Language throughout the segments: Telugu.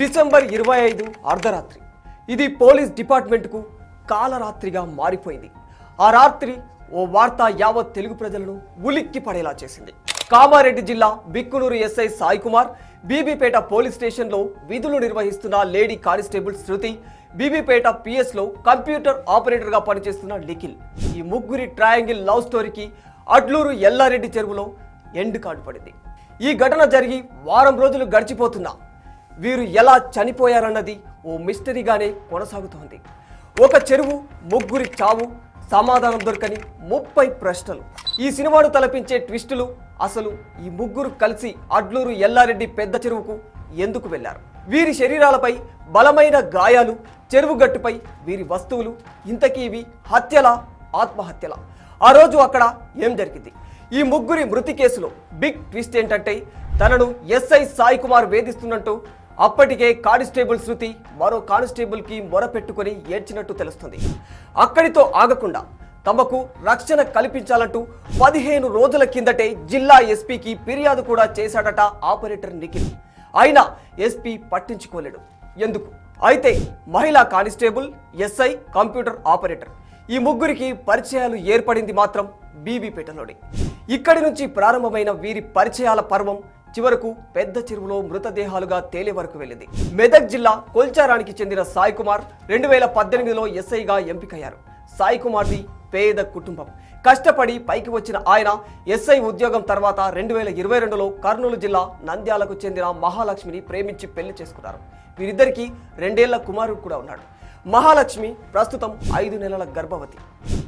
డిసెంబర్ 25 అర్ధరాత్రి ఇది పోలీస్ డిపార్ట్మెంట్కు కాలరాత్రిగా మారిపోయింది. ఆ రాత్రి ఓ వార్త యావత్ తెలుగు ప్రజలను ఉలిక్కి పడేలా చేసింది. కామారెడ్డి జిల్లా బిక్కునూరు ఎస్ఐ సాయి కుమార్, బీబీపేట పోలీస్ స్టేషన్లో విధులు నిర్వహిస్తున్న లేడీ కానిస్టేబుల్ శృతి, బీబీపేట పిఎస్లో కంప్యూటర్ ఆపరేటర్గా పనిచేస్తున్న నిఖిల్, ఈ ముగ్గురి ట్రయాంగిల్ లవ్ స్టోరీకి అడ్లూరు ఎల్లారెడ్డి చెరువులో ఎండ్ కార్డు పడింది. ఈ ఘటన జరిగి వారం రోజులు గడిచిపోతున్నా వీరు ఎలా చనిపోయారన్నది ఓ మిస్టరీగానే కొనసాగుతోంది. ఒక చెరువు, ముగ్గురి చావు, సమాధానం దొరకని 30 ప్రశ్నలు. ఈ సినిమాను తలపించే ట్విస్టులు. అసలు ఈ ముగ్గురు కలిసి అడ్లూరు ఎల్లారెడ్డి పెద్ద చెరువుకు ఎందుకు వెళ్లారు? వీరి శరీరాలపై బలమైన గాయాలు, చెరువు గట్టుపై వీరి వస్తువులు. ఇంతకీ ఇవి హత్యలా, ఆత్మహత్యలా? ఆ రోజు అక్కడ ఏం జరిగింది? ఈ ముగ్గురి మృతి కేసులో బిగ్ ట్విస్ట్ ఏంటంటే, తనను ఎస్ఐ సాయి కుమార్ వేధిస్తున్నట్టు అప్పటికే కానిస్టేబుల్ శృతి మరో కానిస్టేబుల్కి మొరపెట్టుకుని ఏడ్చినట్టు తెలుస్తుంది. అక్కడితో ఆగకుండా తమకు రక్షణ కల్పించాలంటూ 15 రోజుల కిందటే జిల్లా ఎస్పీకి ఫిర్యాదు కూడా చేశాడట ఆపరేటర్ నిఖిల్. అయినా ఎస్పీ పట్టించుకోలేడు. ఎందుకు? అయితే మహిళా కానిస్టేబుల్, ఎస్ఐ, కంప్యూటర్ ఆపరేటర్ ఈ ముగ్గురికి పరిచయాలు ఏర్పడింది మాత్రం బీబీపేటలోనే. ఇక్కడి నుంచి ప్రారంభమైన వీరి పరిచయాల పర్వం చివరకు పెద్ద చెరువులో మృతదేహాలుగా తేలే వరకు వెళ్ళింది. మెదక్ జిల్లా కొల్చారానికి చెందిన సాయి కుమార్ 2018లో ఎస్ఐగా ఎంపికయ్యారు. సాయి కుమార్ది పేద కుటుంబం. కష్టపడి పైకి వచ్చిన ఆయన ఎస్ఐ ఉద్యోగం తర్వాత 2022లో కర్నూలు జిల్లా నంద్యాలకు చెందిన మహాలక్ష్మిని ప్రేమించి పెళ్లి చేసుకున్నారు. వీరిద్దరికీ 2 ఏళ్ల కుమారుడు కూడా ఉన్నాడు. మహాలక్ష్మి ప్రస్తుతం 5 నెలల గర్భవతి.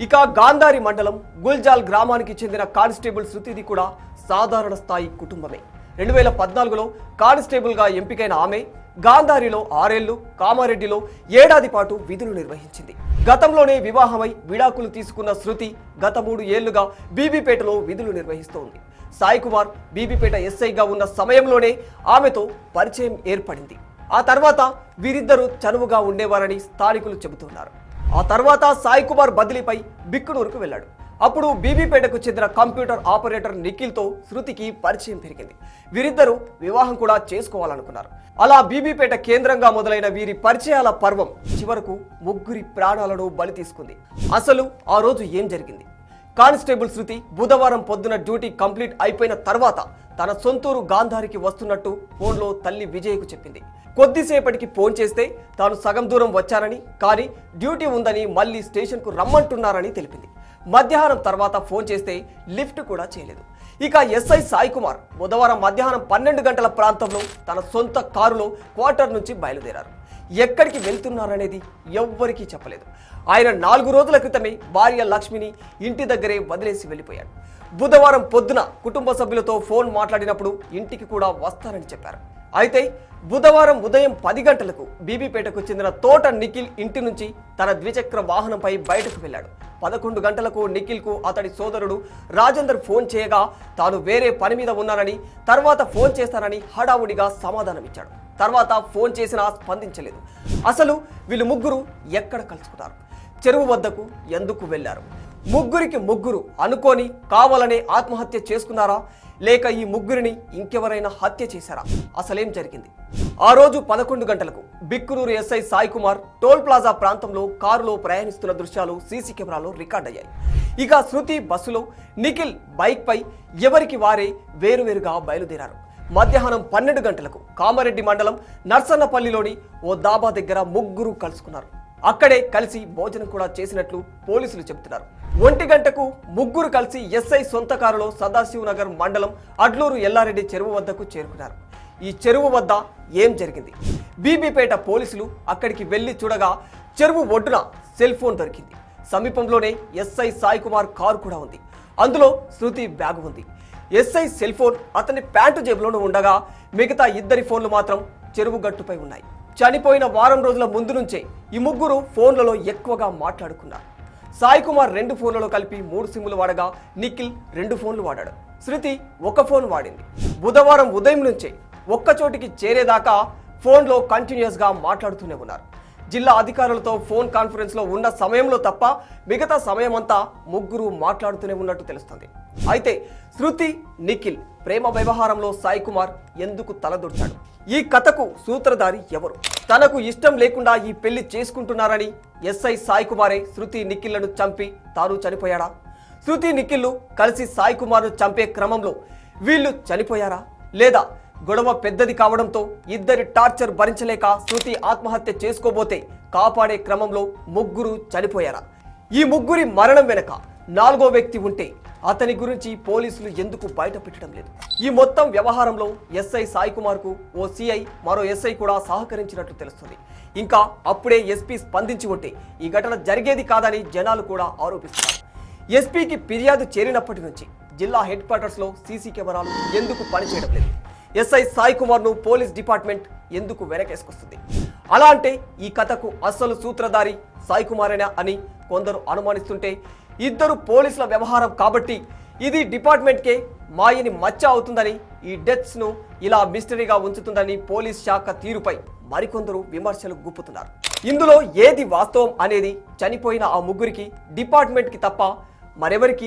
ఇక గాంధారి మండలం గుల్జాల్ గ్రామానికి చెందిన కానిస్టేబుల్ శృతిది కూడా సాధారణ స్థాయి కుటుంబమే. 2014లో కానిస్టేబుల్గా ఎంపికైన ఆమె గాంధారిలో 6 ఏళ్లు, కామారెడ్డిలో 1 ఏడాది పాటు విధులు నిర్వహించింది. గతంలోనే వివాహమై విడాకులు తీసుకున్న శృతి గత 3 ఏళ్లుగా బీబీపేటలో విధులు నిర్వహిస్తోంది. సాయి కుమార్ బీబీపేట ఎస్ఐగా ఉన్న సమయంలోనే ఆమెతో పరిచయం ఏర్పడింది. ఆ తర్వాత వీరిద్దరూ చనువుగా ఉండేవారని స్థానికులు చెబుతున్నారు. ఆ తర్వాత సాయి కుమార్ బదిలీపై బిక్కునూరుకు వెళ్ళాడు. అప్పుడు బీబీపేటకు చెందిన కంప్యూటర్ ఆపరేటర్ నిఖిల్తో శృతికి పరిచయం పెరిగింది. వీరిద్దరూ వివాహం కూడా చేసుకోవాలనుకున్నారు. అలా బీబీపేట కేంద్రంగా మొదలైన వీరి పరిచయాల పర్వం చివరకు ముగ్గురి ప్రాణాలను బలి తీసుకుంది. అసలు ఆ రోజు ఏం జరిగింది? కానిస్టేబుల్ శృతి బుధవారం పొద్దున డ్యూటీ కంప్లీట్ అయిపోయిన తర్వాత తన సొంతూరు గాంధారికి వస్తున్నట్టు ఫోన్లో తల్లి విజయ్కు చెప్పింది. కొద్దిసేపటికి ఫోన్ చేస్తే తాను సగం దూరం వచ్చానని, కానీ డ్యూటీ ఉందని మళ్ళీ స్టేషన్కు రమ్మంటున్నారని తెలిపింది. మధ్యాహ్నం తర్వాత ఫోన్ చేస్తే లిఫ్ట్ కూడా చేయలేదు. ఇక ఎస్ఐ సాయి కుమార్ బుధవారం మధ్యాహ్నం 12 గంటల ప్రాంతంలో తన సొంత కారులో క్వార్టర్ నుంచి బయలుదేరారు. ఎక్కడికి వెళ్తున్నారనేది ఎవ్వరికీ చెప్పలేదు. ఆయన 4 రోజుల క్రితమే భార్య లక్ష్మిని ఇంటి దగ్గరే వదిలేసి వెళ్ళిపోయాడు. బుధవారం పొద్దున కుటుంబ సభ్యులతో ఫోన్ మాట్లాడినప్పుడు ఇంటికి కూడా వస్తానని చెప్పారు. అయితే బుధవారం ఉదయం 10 గంటలకు బీబీపేటకు చెందిన తోట నిఖిల్ ఇంటి నుంచి తన ద్విచక్ర వాహనంపై బయటకు వెళ్ళాడు. 11 గంటలకు నిఖిల్కు అతడి సోదరుడు రాజేందర్ ఫోన్ చేయగా తాను వేరే పని మీద ఉన్నానని, తర్వాత ఫోన్ చేస్తానని హడావుడిగా సమాధానమిచ్చాడు. తర్వాత ఫోన్ చేసినా స్పందించలేదు. అసలు వీళ్ళు ముగ్గురు ఎక్కడ కలుసుకున్నారు? చెరువు వద్దకు ఎందుకు వెళ్లారు? ముగ్గురికి ముగ్గురు అనుకోని కావాలనే ఆత్మహత్య చేసుకున్నారా, లేక ఈ ముగ్గురిని ఇంకెవరైనా హత్య చేశారా? అసలేం జరిగింది? ఆ రోజు 11 గంటలకు Bikkanur SI Sai Kumar toll plaza ప్రాంతంలో కారులో ప్రయాణిస్తున్న దృశ్యాలు సీసీ కెమెరాలో రికార్డ్ అయ్యాయి. ఇక శృతి బస్సులో, నిఖిల్ బైక్ పై ఎవరికి వారే వేరువేరుగా బయలుదేరారు. మధ్యాహ్నం 12 గంటలకు కామారెడ్డి మండలం నర్సన్నపల్లిలోని ఓ దాబా దగ్గర ముగ్గురు కలుసుకున్నారు. అక్కడే కలిసి భోజనం కూడా చేసినట్లు పోలీసులు చెబుతున్నారు. 1 గంటకు ముగ్గురు కలిసి ఎస్ఐ సొంత కారులో సదాశివనగర్ మండలం అడ్లూరు ఎల్లారెడ్డి చెరువు వద్దకు చేరుకున్నారు. ఈ చెరువు వద్ద ఏం జరిగింది? బీబీపేట పోలీసులు అక్కడికి వెళ్లి చూడగా చెరువు ఒడ్డున సెల్ ఫోన్ దొరికింది. సమీపంలోనే ఎస్ఐ సాయి కుమార్ కారు కూడా ఉంది. అందులో శృతి బ్యాగు ఉంది. ఎస్ఐ సెల్ ఫోన్ అతని ప్యాంటు జేబులోనూ ఉండగా మిగతా 2 ఫోన్లు మాత్రం చెరువు గట్టుపై ఉన్నాయి. చనిపోయిన వారం రోజుల ముందు నుంచే ఈ ముగ్గురు ఫోన్లలో ఎక్కువగా మాట్లాడుకున్నారు. సాయి కుమార్ 2 ఫోన్లలో కలిపి 3 సిమ్లు వాడగా నిఖిల్ 2 ఫోన్లు వాడాడు. శృతి 1 ఫోన్ వాడింది. బుధవారం ఉదయం నుంచే ఒక్కచోటికి చేరేదాకా ఫోన్లో కంటిన్యూస్గా మాట్లాడుతూనే ఉన్నారు. జిల్లా అధికారులతో ఫోన్ కాన్ఫరెన్స్లో ఉన్న సమయంలో తప్ప మిగతా సమయమంతా ముగ్గురు మాట్లాడుతూనే ఉన్నట్టు తెలుస్తుంది. అయితే శృతి, నిఖిల్ ప్రేమ వ్యవహారంలో సాయి కుమార్ ఎందుకు తలదూర్చాడు? ఈ కథకు సూత్రధారి ఎవరు? తనకు ఇష్టం లేకుండా ఈ పెళ్లి చేసుకుంటున్నారని ఎస్ఐ సాయి కుమారే శృతి నిఖిల్లను చంపి తాను చనిపోయాడా? శృతి నిఖిల్లు కలిసి సాయి కుమార్ను చంపే క్రమంలో వీళ్ళు చనిపోయారా? లేదా గొడవ పెద్దది కావడంతో ఇద్దరి టార్చర్ భరించలేక శృతి ఆత్మహత్య చేసుకోబోతే కాపాడే క్రమంలో ముగ్గురు చనిపోయారా? ఈ ముగ్గురి మరణం వెనక నాలుగో వ్యక్తి ఉంటే అతని గురించి పోలీసులు ఎందుకు బయట పెట్టడం లేదు? ఈ మొత్తం వ్యవహారంలో ఎస్ఐ సాయి కుమార్ కు ఓ సిఐ మరో ఎస్ఐ కూడా సహకరించినట్లు తెలుస్తుంది. ఇంకా అప్పుడే ఎస్పీ స్పందించి ఉంటే ఈ ఘటన జరిగేది కాదని జనాలు కూడా ఆరోపిస్తున్నారు. ఎస్పీకి ఫిర్యాదు చేరినప్పటి నుంచి జిల్లా హెడ్ క్వార్టర్స్ లో సీసీ కెమెరాలు ఎందుకు పనిచేయడం లేదు? ఎస్ఐ సాయి కుమార్ ను పోలీస్ డిపార్ట్మెంట్ ఎందుకు వెనకేసుకొస్తుంది? అలా అంటే ఈ కథకు అసలు సూత్రధారి సాయి కుమారేనా అని కొందరు అనుమానిస్తుంటే, ఇద్దరు పోలీసుల వ్యవహారం కాబట్టి ఇది డిపార్ట్మెంట్కే మాయని మచ్చ అవుతుందని, ఈ డెత్స్ ను ఇలా మిస్టరీగా ఉంచుతుందని పోలీస్ శాఖ తీరుపై మరికొందరు విమర్శలు గుప్పుతున్నారు. ఇందులో ఏది వాస్తవం అనేది చనిపోయిన ఆ ముగ్గురికి, డిపార్ట్మెంట్కి తప్ప మరెవరికి